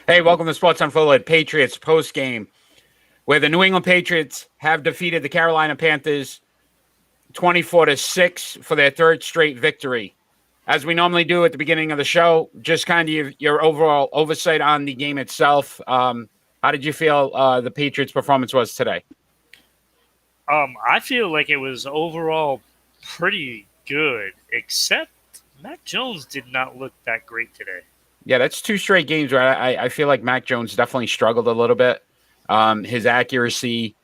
Hey, welcome to Sports Unfolded Patriots post game, where the New England Patriots have defeated the Carolina Panthers 24-6 for their third straight victory. As we normally do at the beginning of the show, just kind of your overall oversight on the game itself. How did you feel the Patriots' performance was today? I feel like it was overall pretty good, except Mac Jones did not look that great today. Yeah, that's two straight games where I feel like Mac Jones definitely struggled a little bit. His accuracy,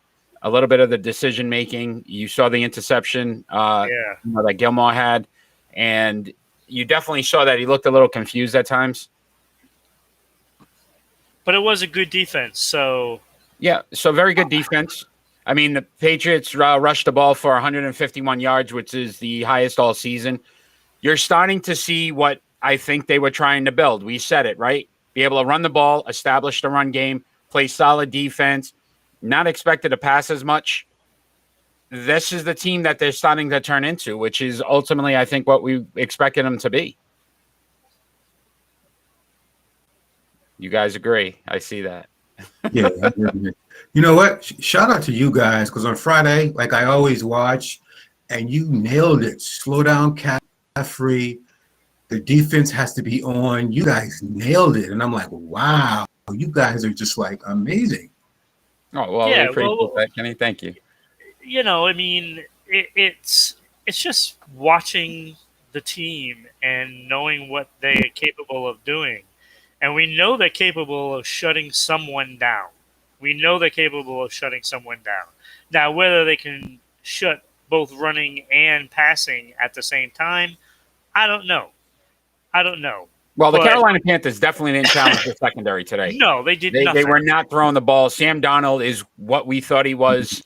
a little bit of the decision making. You saw the interception Yeah, that Gilmore had, and you definitely saw that he looked a little confused at times. but it was a good defense, so Yeah, so very good defense. I mean, the Patriots rushed the ball for 151 yards, which is the highest all season. You're starting to see what I think they were trying to build. We said it, right? Be able to run the ball, establish the run game, play solid defense, not expected to pass as much. This is the team that they're starting to turn into, which is ultimately, I think, what we expected them to be. You guys agree? I see that. Yeah, I agree. You know what? Shout out to you guys because on Friday, like I always watch, and you nailed it. Slow down, free. The defense has to be on. You guys nailed it, and I'm like, wow, you guys are just like amazing. Oh, well, we yeah. appreciate that, Kenny. Thank you. I mean, it's just watching the team and knowing what they are capable of doing, and we know they're capable of shutting someone down. We know they're capable of shutting someone down. Now, whether they can shut both running and passing at the same time, I don't know. I don't know. Well, the But Carolina Panthers definitely didn't challenge the secondary today. no, they did They nothing. were not throwing the ball. Sam Darnold is what we thought he was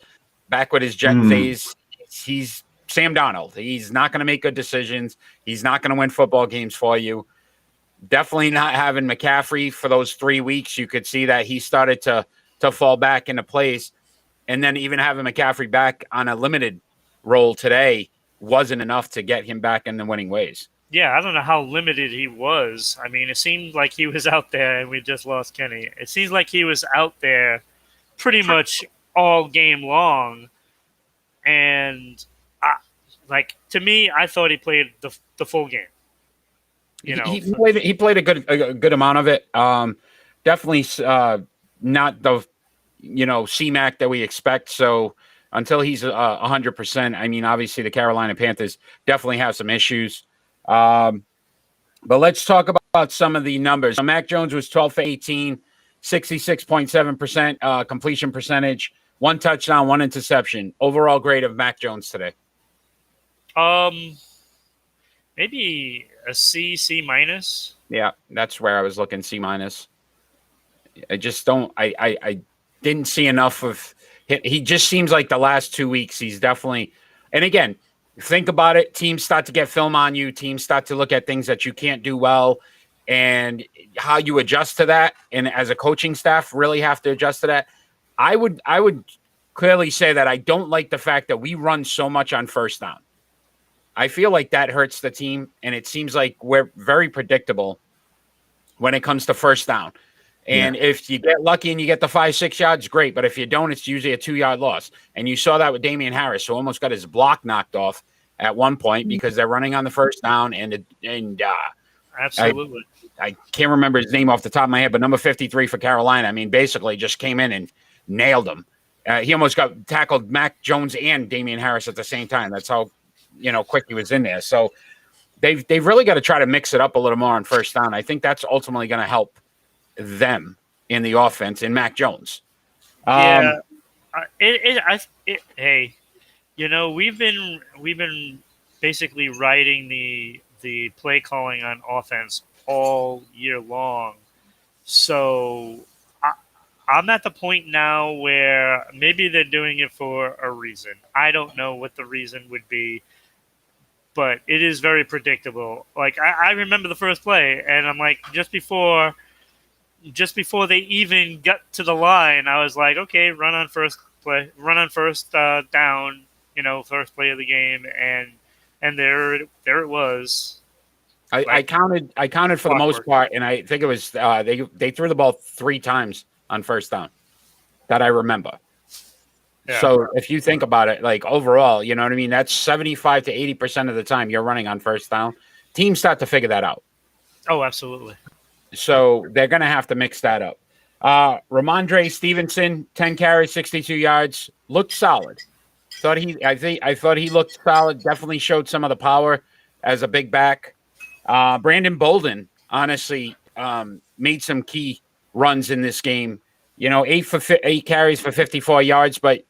back with his Jet Mm, phase. He's Sam Darnold. He's not going to make good decisions. He's not going to win football games for you. Definitely not having McCaffrey for those 3 weeks. You could see that he started to fall back into place. And then even having McCaffrey back on a limited role today wasn't enough to get him back in the winning ways. Yeah, I don't know how limited he was. I mean, it seemed like he was out there, and we just lost Kenny. It seems like he was out there pretty much all game long, and like to me, I thought he played the full game. You know, He played a good amount of it. Definitely not the CMAC that we expect. So until he's 100%, I mean, obviously the Carolina Panthers definitely have some issues. But let's talk about some of the numbers. So Mac Jones was 12 for 18, 66.7% completion percentage, one touchdown, one interception. Overall grade of Mac Jones today. um, maybe a C minus. Yeah, that's where I was looking, C minus. I just don't. I didn't see enough of. He just seems like the last 2 weeks he's definitely. And again, think about it. Teams start to get film on you. Teams start to look at things that you can't do well, and how you adjust to that. And as a coaching staff, really have to adjust to that. I would clearly say that I don't like the fact that we run so much on first down. I feel like that hurts the team, and it seems like we're very predictable when it comes to first down. yeah. And if you get lucky and you get the 5-6 yards, great. But if you don't, it's usually a 2-yard loss. And you saw that with Damian Harris, who almost got his block knocked off at one point because they're running on the first down. And Absolutely. I can't remember his name off the top of my head, but number 53 for Carolina, I mean, basically just came in and nailed him. He almost got tackled Mac Jones and Damian Harris at the same time. That's how quick he was in there. So they've really got to try to mix it up a little more on first down. I think that's ultimately going to help them in the offense in Mac Jones. Yeah. Hey, we've been basically writing the play calling on offense all year long. So I'm at the point now where maybe they're doing it for a reason. I don't know what the reason would be, but it is very predictable. Like I remember the first play, and I'm like, just before they even got to the line, I was like, okay, run on first down, first play of the game, and there it was. I counted for the most part, and I think it was they threw the ball 3 times on first down that I remember. Yeah. So if you think about it, like overall, you know what I mean? That's 75 to 80% of the time you're running on first down. Teams start to figure that out. Oh, absolutely. So they're going to have to mix that up. Ramondre Stevenson, 10 carries, 62 yards, looked solid. I thought he looked solid. Definitely showed some of the power as a big back. Brandon Bolden, honestly, made some key runs in this game. You know, 8 carries for 54 yards, but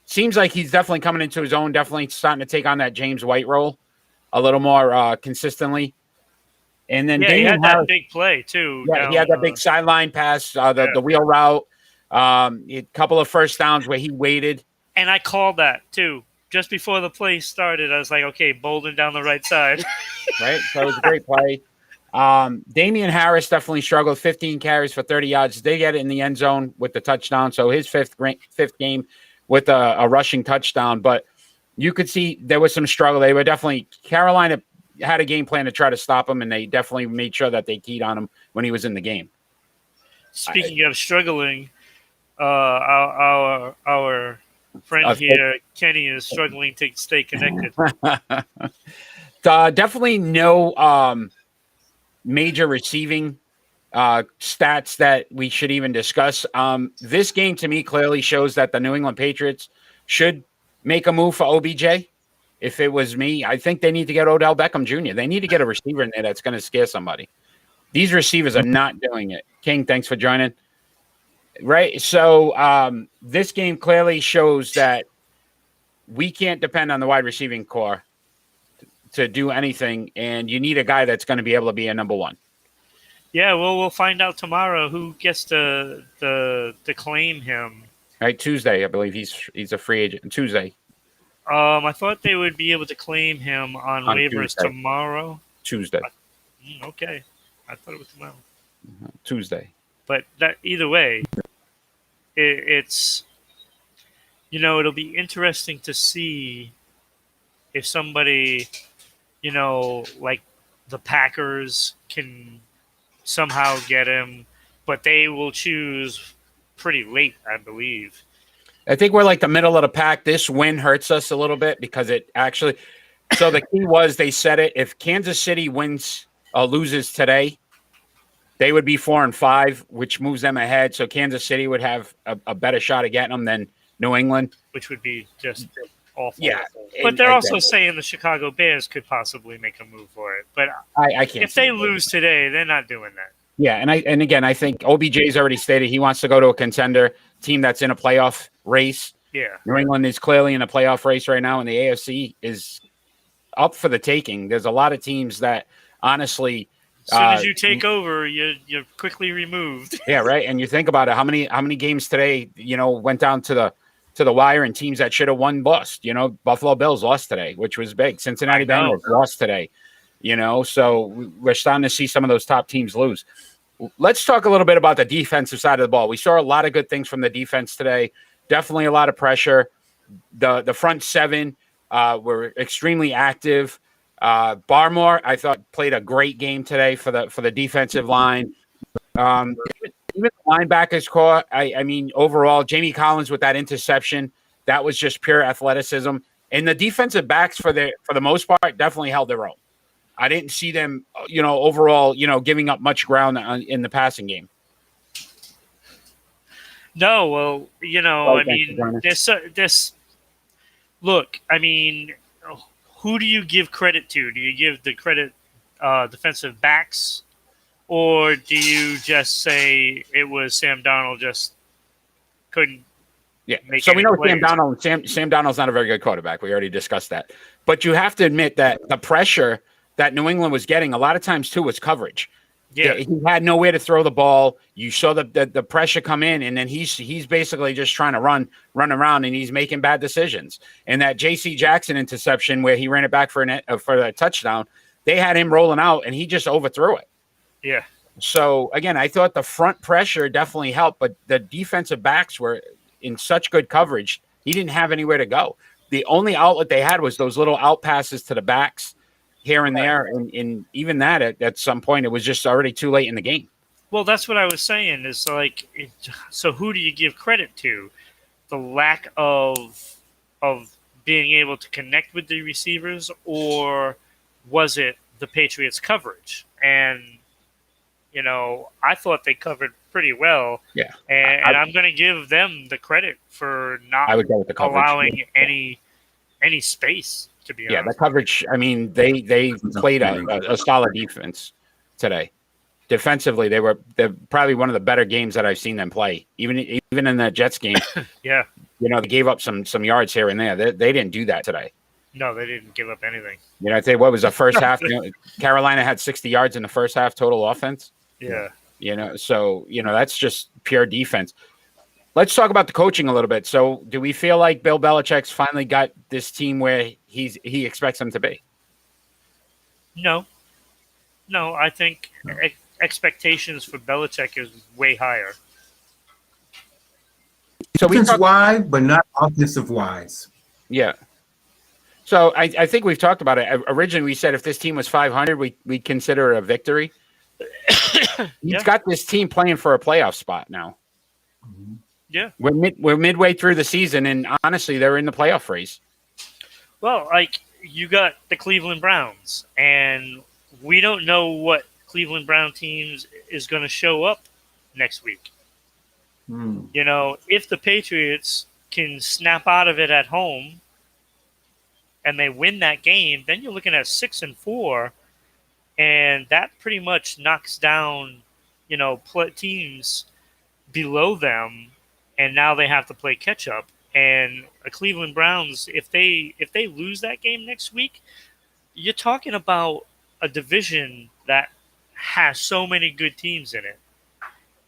seems like he's definitely coming into his own. Definitely starting to take on that James White role a little more consistently. And then he had that big play too. Yeah, he had that big sideline pass, the wheel route, a couple of first downs where he waited. And I called that too. Just before the play started, I was like, okay, Bolden down the right side. Right, so it was a great play. Damian Harris definitely struggled, 15 carries for 30 yards. They get it in the end zone with the touchdown, so his fifth game with a rushing touchdown. But you could see there was some struggle. They were definitely – Carolina – had a game plan to try to stop him, and they definitely made sure that they keyed on him when he was in the game. Speaking of struggling, our friend here, Kenny, is struggling to stay connected. Definitely no major receiving stats that we should even discuss. This game, to me, clearly shows that the New England Patriots should make a move for OBJ. If it was me, I think they need to get Odell Beckham Jr. They need to get a receiver in there that's going to scare somebody. These receivers are not doing it. King, thanks for joining. Right, so this game clearly shows that we can't depend on the wide receiving core to do anything, and you need a guy that's going to be able to be a number one. Yeah, well, we'll find out tomorrow who gets to claim him. Right, Tuesday, I believe he's a free agent. Tuesday. I thought they would be able to claim him on waivers Tuesday. Tomorrow. Tuesday. Okay. I thought it was tomorrow. Tuesday. But that either way, it's it'll be interesting to see if somebody, like the Packers can somehow get him, but they will choose pretty late, I believe. I think we're like the middle of the pack. This win hurts us a little bit because it actually – so the key was they said it. If Kansas City loses today, they would be 4-5, which moves them ahead. So Kansas City would have a better shot of getting them than New England. Which would be just awful. Yeah. But they're also saying the Chicago Bears could possibly make a move for it. But I can't. If they lose today, they're not doing that. Yeah, and again, I think OBJ's already stated he wants to go to a contender team that's in a playoff race. Yeah. New England is clearly in a playoff race right now, and the AFC is up for the taking. There's a lot of teams that honestly as soon as you take over, you're quickly removed. Yeah, right. And you think about it, how many games today, went down to the wire, and teams that should have won lost. Buffalo Bills lost today, which was big. Cincinnati Bengals lost today. So we're starting to see some of those top teams lose. Let's talk a little bit about the defensive side of the ball. We saw a lot of good things from the defense today. Definitely a lot of pressure. The front seven were extremely active. Barmore, I thought, played a great game today for the defensive line. Even the linebackers core. I mean, overall, Jamie Collins with that interception, that was just pure athleticism. And the defensive backs for the most part definitely held their own. I didn't see them, overall, giving up much ground in the passing game. No, well, I mean, this. Look, I mean, who do you give credit to? Do you give the credit defensive backs, or do you just say it was Sam Darnold just couldn't? Yeah, so we know Sam Darnold's not a very good quarterback. We already discussed that. But you have to admit that the pressure that New England was getting a lot of times too was coverage. Yeah, he had nowhere to throw the ball. You saw the pressure come in, and then he's basically just trying to run around, and he's making bad decisions. And that J.C. Jackson interception where he ran it back for a touchdown, they had him rolling out, and he just overthrew it. Yeah. So again, I thought the front pressure definitely helped, but the defensive backs were in such good coverage, he didn't have anywhere to go. The only outlet they had was those little out passes to the backs. here and there, and even that at some point it was just already too late in the game. Well, that's what I was saying. Is like, so who do you give credit to? The lack of being able to connect with the receivers, or was it the Patriots' coverage? And I thought they covered pretty well. Yeah, and I'm going to give them the credit for not I would go with the coverage. allowing any space. To be honest, the coverage. I mean, they played a solid defense today. Defensively, they're probably one of the better games that I've seen them play. Even in that Jets game, yeah. They gave up some yards here and there. They didn't do that today. No, they didn't give up anything. I'd say what was the first half? Carolina had 60 yards in the first half total offense. Yeah. So that's just pure defense. Let's talk about the coaching a little bit. So, do we feel like Bill Belichick's finally got this team where he expects them to be? No, I think expectations for Belichick is way higher. So defense-wise, but not offensive-wise. Yeah. So I think we've talked about it. Originally, we said if this team was 500, we'd consider it a victory. He's got this team playing for a playoff spot now. Mm-hmm. Yeah. We're midway through the season, and honestly, they're in the playoff race. Well, you got the Cleveland Browns, and we don't know what Cleveland Brown teams is going to show up next week. If the Patriots can snap out of it at home and they win that game, then you're looking at 6-4, and that pretty much knocks down, teams below them, and now they have to play catch up. And the Cleveland Browns, if they lose that game next week, you're talking about a division that has so many good teams in it,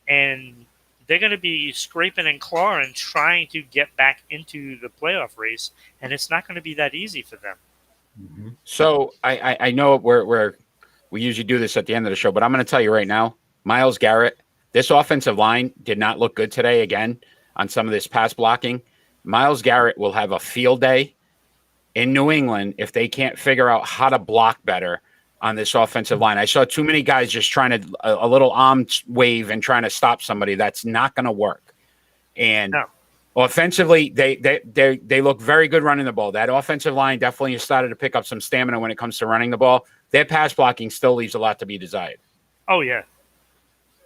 and they're going to be scraping and clawing, trying to get back into the playoff race, and it's not going to be that easy for them. Mm-hmm. So I know we usually do this at the end of the show, but I'm going to tell you right now, Myles Garrett, this offensive line did not look good today again on some of this pass blocking. Myles Garrett will have a field day in New England if they can't figure out how to block better on this offensive line. I saw too many guys just trying to a little arm wave and trying to stop somebody. That's not going to work. And offensively, they look very good running the ball. That offensive line definitely has started to pick up some stamina when it comes to running the ball. Their pass blocking still leaves a lot to be desired. Oh, yeah.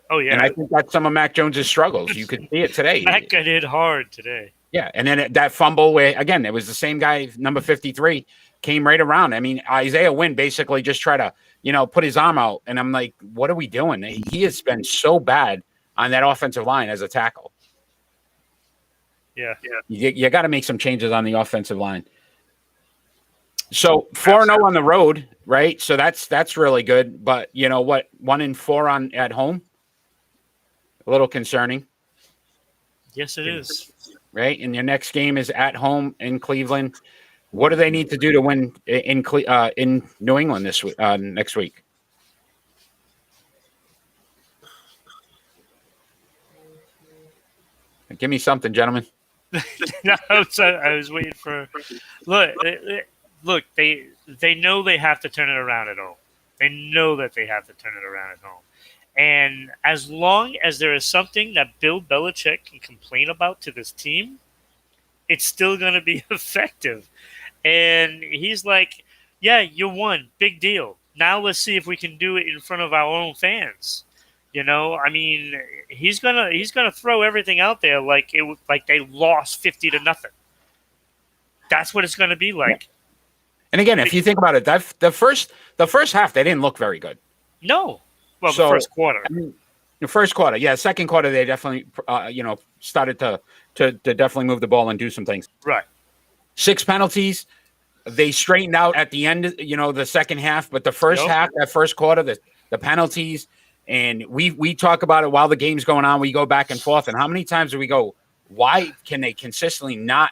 And I think that's some of Mac Jones's struggles. You could see it today. Mac got hit hard today. Yeah, and then that fumble where, again, it was the same guy, number 53, came right around. I mean, Isaiah Wynn basically just tried to, put his arm out, and I'm like, what are we doing? He has been so bad on that offensive line as a tackle. Yeah. You got to make some changes on the offensive line. So 4-0 on the road, right? So that's really good. But you know what? 1-4 at home, a little concerning. Yes, it is. Right, and your next game is at home in Cleveland. What do they need to do to win in New England this week, next week? Give me something, gentlemen. No, I was waiting for. Look. They know they have to turn it around at home. They know that they have to turn it around at home. And as long as there is something that Bill Belichick can complain about to this team, it's still going to be effective. And he's like, yeah, you won. Big deal. Now let's see if we can do it in front of our own fans. I mean, he's gonna throw everything out there like they lost 50-0. That's what it's going to be like. And again, if you think about it, the first half they didn't look very good. No. Well, the first quarter. I mean, the first quarter, yeah. Second quarter, they definitely, started to definitely move the ball and do some things. Right. 6 penalties. They straightened out at the end, the second half. But the first half, that first quarter, the penalties, and we talk about it while the game's going on. We go back and forth. And how many times do we go, why can they consistently not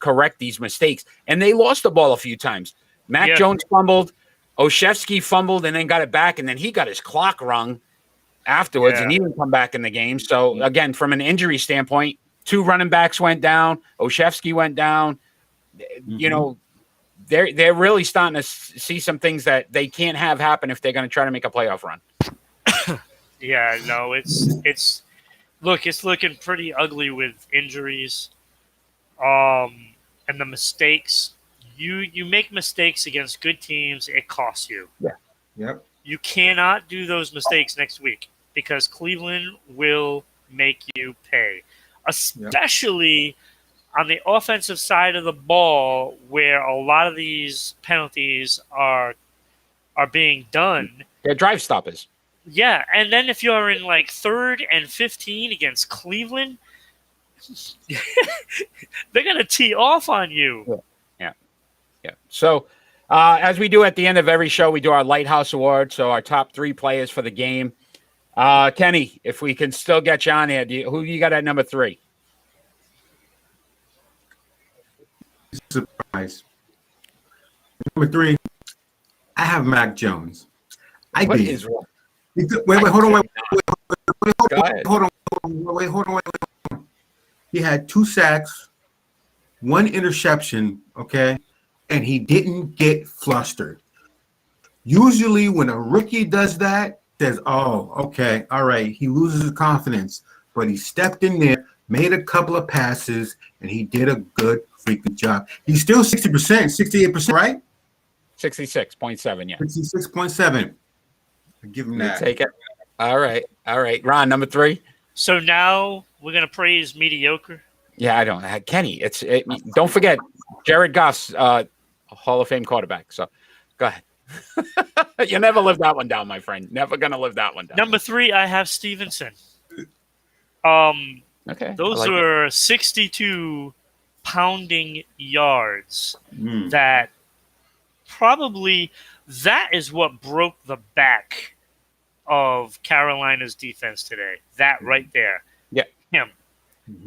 correct these mistakes? And they lost the ball a few times. Mac Jones fumbled. Oshevsky fumbled and then got it back, and then he got his clock rung afterwards, and he didn't come back in the game. So, again, from an injury standpoint, 2 running backs went down. Oshevsky went down. they're really starting to see some things that they can't have happen if they're going to try to make a playoff run. Yeah, no, it's looking pretty ugly with injuries, and the mistakes. You make mistakes against good teams, it costs you. Yeah. Yep. You cannot do those mistakes next week because Cleveland will make you pay, especially on the offensive side of the ball where a lot of these penalties are being done. They're drive stoppers. Yeah, and then if you're in like 3rd and 15 against Cleveland, they're going to tee off on you. Yeah. So, as we do at the end of every show, we do our Lighthouse Award. So, our top 3 players for the game. Kenny, if we can still get you on here, who you got at number 3? Surprise. Number 3, I have Mac Jones. What is wrong? Wait, hold on. Hold on. He had 2 sacks, 1 interception, okay? And he didn't get flustered. Usually when a rookie does that, says, oh, okay, all right, he loses his confidence. But he stepped in there, made a couple of passes, and he did a good freaking job. He's still 60%, 68%, right? 66.7, yeah. 66.7. I give him that. Take it. All right. Ron, number 3. So now we're going to praise mediocre. Yeah, I don't. Kenny, don't forget, Jared Goff's Hall of Fame quarterback. So, go ahead. You never live that one down, my friend. Never going to live that one down. Number 3, I have Stevenson. Okay. Those were 62 pounding yards that is what broke the back of Carolina's defense today. That right there. Yeah. Him.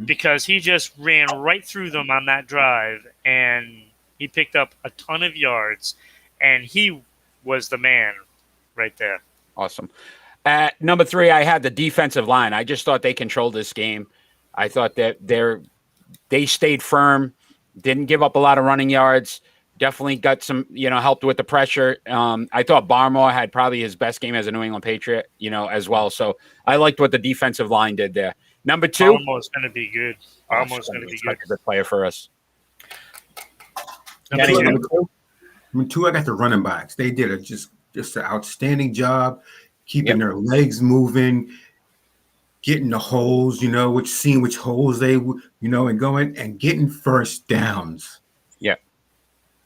Because he just ran right through them on that drive, and he picked up a ton of yards, and he was the man right there. Awesome. At number 3, I had the defensive line. I just thought they controlled this game. I thought that they stayed firm, didn't give up a lot of running yards, definitely got some, helped with the pressure. I thought Barmore had probably his best game as a New England Patriot, as well. So I liked what the defensive line did there. Number 2. Almost going to be good. Almost going to be good. A good player for us. Number 2, I got the running backs. They did just an outstanding job keeping their legs moving, getting the holes, seeing which holes they, and going and getting first downs. Yeah,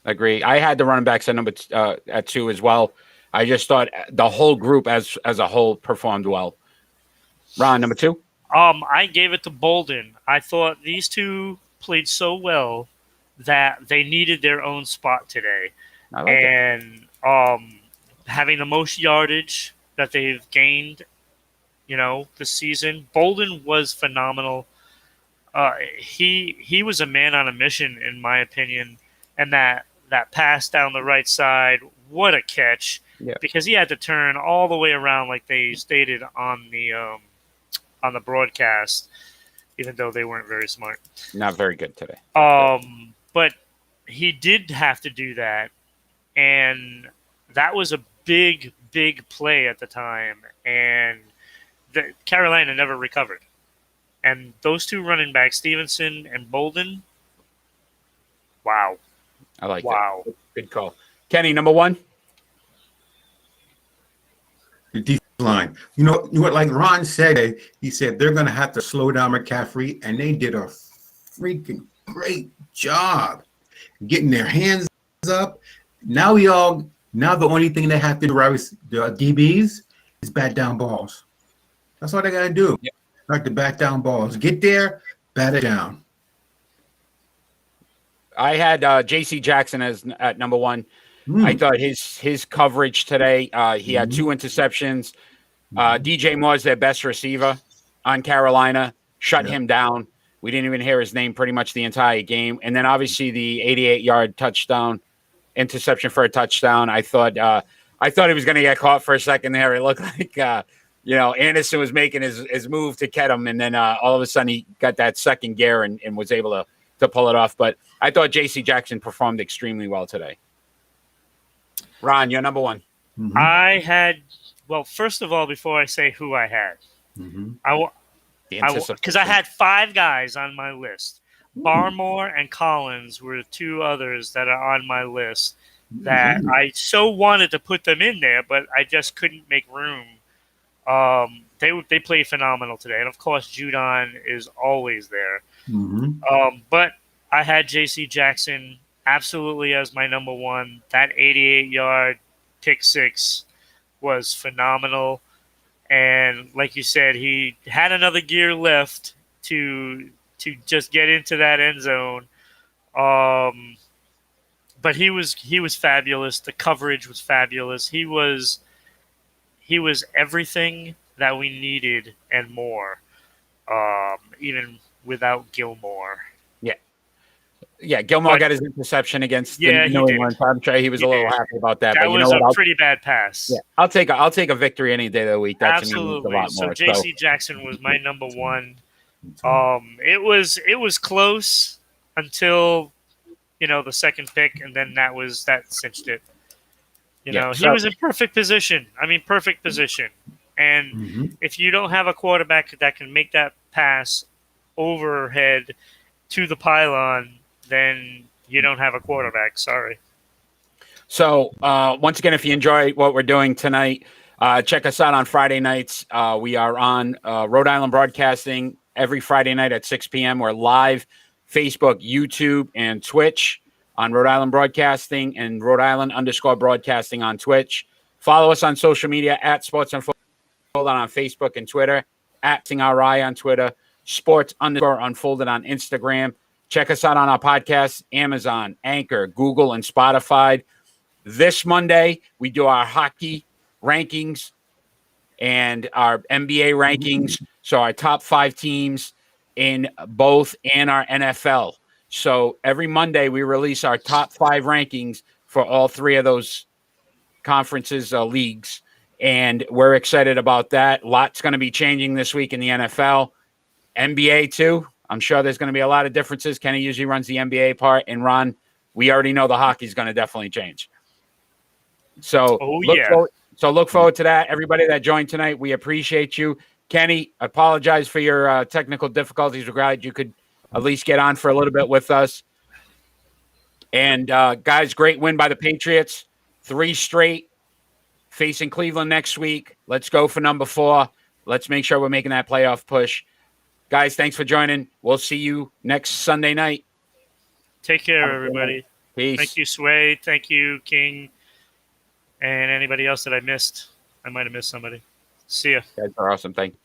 agree. I had the running backs at 2 as well. I just thought the whole group as a whole performed well. Ron, number 2. I gave it to Bolden. I thought these 2 played so well that they needed their own spot today. I like and having the most yardage that they've gained, this season. Bolden was phenomenal. He was a man on a mission, in my opinion. And that pass down the right side, what a catch! Yeah. Because he had to turn all the way around, like they stated on the broadcast, even though they weren't very smart. Not very good today. But he did have to do that, and that was a big, big play at the time, and Carolina never recovered. And those 2 running backs, Stevenson and Bolden, wow. I like wow. that. Good call. Kenny, number 1. The defense line. You know what? Like Ron said, he said they're going to have to slow down McCaffrey, and they did a freaking great job getting their hands up. Now the only thing they have to do with the DBs is bat down balls. That's all they got to do. Yep. Like to bat down balls. Get there, bat it down. I had J.C. Jackson at number 1. I thought his coverage today, he had 2 interceptions. DJ Moore's their best receiver on Carolina, shut him down. We didn't even hear his name pretty much the entire game. And then obviously the 88-yard touchdown, interception for a touchdown. I thought he was going to get caught for a second there. It looked like, Anderson was making his move to get him. And then all of a sudden he got that second gear and was able to to pull it off. But I thought J.C. Jackson performed extremely well today. Ron, you're number one. Mhm. I had, well, first of all, before I say who I had, Mhm. because I had 5 guys on my list. Barmore and Collins were the 2 others that are on my list that I so wanted to put them in there, but I just couldn't make room. They played phenomenal today, and of course, Judon is always there. Mhm. But I had J.C. Jackson absolutely as my number one. That 88-yard pick six was phenomenal. And like you said, he had another gear left to just get into that end zone. But he was fabulous. The coverage was fabulous. He was everything that we needed and more. Even without Gilmore. Yeah, Gilmore got his interception against the New England. I'm sure he was a little happy about that. That but was a pretty bad pass. Yeah, I'll take a victory any day of the week. That Absolutely. To me means a lot more. So J.C. Jackson was my number one. It was close until the second pick, and then that cinched it. He was in perfect position. Perfect position. And if you don't have a quarterback that can make that pass overhead to the pylon, then you don't have a quarterback. Sorry. So once again, if you enjoy what we're doing tonight, check us out on Friday nights. We are on Rhode Island Broadcasting every Friday night at 6 p.m. We're live, Facebook, YouTube, and Twitch on Rhode Island Broadcasting and Rhode Island _broadcasting on Twitch. Follow us on social media at Sports Unfolded on Facebook and Twitter, at SingRI on Twitter, Sports _Unfolded on Instagram. Check us out on our podcasts, Amazon, Anchor, Google, and Spotify. This Monday, we do our hockey rankings and our NBA rankings. So our top 5 teams in both and our NFL. So every Monday, we release our top 5 rankings for all 3 of those conferences, leagues. And we're excited about that. Lots going to be changing this week in the NFL. NBA, too. I'm sure there's going to be a lot of differences. Kenny usually runs the NBA part. And Ron, we already know the hockey's going to definitely change. So look forward to that. Everybody that joined tonight, we appreciate you. Kenny, apologize for your technical difficulties. We're glad you could at least get on for a little bit with us. And guys, great win by the Patriots. 3 straight facing Cleveland next week. Let's go for number 4. Let's make sure we're making that playoff push. Guys, thanks for joining. We'll see you next Sunday night. Take care, everybody. Peace. Thank you, Sway. Thank you, King. And anybody else that I missed. I might have missed somebody. See ya. You guys are awesome. Thank you.